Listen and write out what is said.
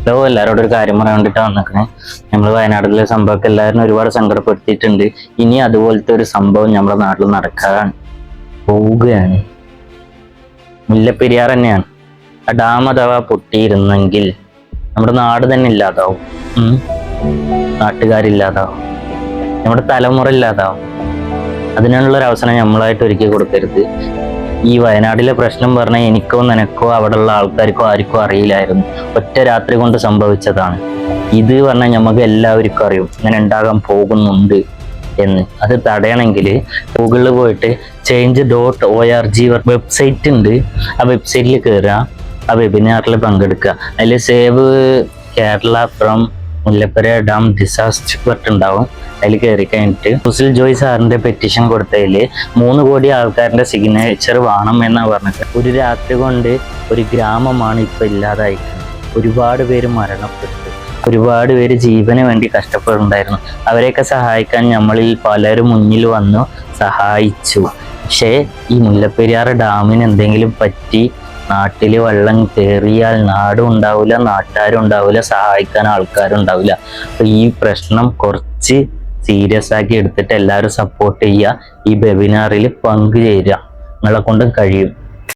എല്ലാവരോടും ഒരു കാര്യം പറയാൻ വേണ്ടിട്ട് വന്നിക്കണേ. നമ്മൾ വയനാട്ടിലെ സംഭവമൊക്കെ എല്ലാവരും ഒരുപാട് സങ്കടപ്പെടുത്തിയിട്ടുണ്ട്. ഇനി അതുപോലത്തെ ഒരു സംഭവം നമ്മുടെ നാട്ടിൽ നടക്കാൻ പോവുകയാണ്. മുല്ലപ്പെരിയാർ തന്നെയാണ്. ആ ഡാം അഥവാ പൊട്ടിയിരുന്നെങ്കിൽ നമ്മുടെ നാട് തന്നെ ഇല്ലാതാവും, നാട്ടുകാരില്ലാതാവും, നമ്മുടെ തലമുറ ഇല്ലാതാവും. അതിനുള്ളൊരു അവസരം നമ്മളായിട്ട് ഒരുക്കി കൊടുക്കരുത്. ഈ വയനാട്ടിലെ പ്രശ്നം പറഞ്ഞാൽ എനിക്കോ നിനക്കോ അവിടെയുള്ള ആൾക്കാർക്കോ ആർക്കോ അറിയില്ലായിരുന്നു. ഒറ്റ രാത്രി കൊണ്ട് സംഭവിച്ചതാണ്. ഇത് പറഞ്ഞാൽ നമുക്ക് എല്ലാവർക്കും അറിയും ഇങ്ങനെ ഉണ്ടാകാൻ പോകുന്നുണ്ട് എന്ന്. അത് തടയണമെങ്കിൽ ഗൂഗിളിൽ പോയിട്ട് change.org വെബ്സൈറ്റ് ഉണ്ട്. ആ വെബ്സൈറ്റിൽ കയറുക, ആ വെബിനാറിൽ പങ്കെടുക്കുക. അതിൽ save Kerala from Mullaperiyar dam disaster പറഞ്ഞിട്ടുണ്ടാവും. അതിൽ കയറി കഴിഞ്ഞിട്ട് സുസിൽ ജോയ് സാറിന്റെ പെറ്റീഷൻ കൊടുത്തതിൽ 3 കോടി ആൾക്കാരുടെ സിഗ്നേച്ചർ വേണം എന്നാണ് പറഞ്ഞത്. ഒരു രാത്രി കൊണ്ട് ഒരു ഗ്രാമമാണ് ഇപ്പൊ ഇല്ലാതായിരിക്കുന്നത്. ഒരുപാട് പേര് മരണപ്പെട്ടു, ഒരുപാട് പേര് ജീവന് വേണ്ടി കഷ്ടപ്പെടുന്നുണ്ടായിരുന്നു. അവരെയൊക്കെ സഹായിക്കാൻ നമ്മളിൽ പലരും മുന്നിൽ വന്നു സഹായിച്ചു. പക്ഷേ ഈ മുല്ലപ്പെരിയാർ ഡാമിന് എന്തെങ്കിലും പറ്റി നാട്ടിൽ വെള്ളം കയറിയാൽ നാടും ഉണ്ടാവില്ല, നാട്ടുകാരും ഉണ്ടാവില്ല, സഹായിക്കാൻ ആൾക്കാരും ഉണ്ടാവില്ല. അപ്പൊ ഈ പ്രശ്നം കുറച്ച് സീരിയസ് ആക്കി എടുത്തിട്ട് എല്ലാവരും സപ്പോർട്ട് ചെയ്യുക. ഈ വെബിനാറിൽ പങ്കുചേരുക. നിങ്ങളെ കൊണ്ട് കഴിയും.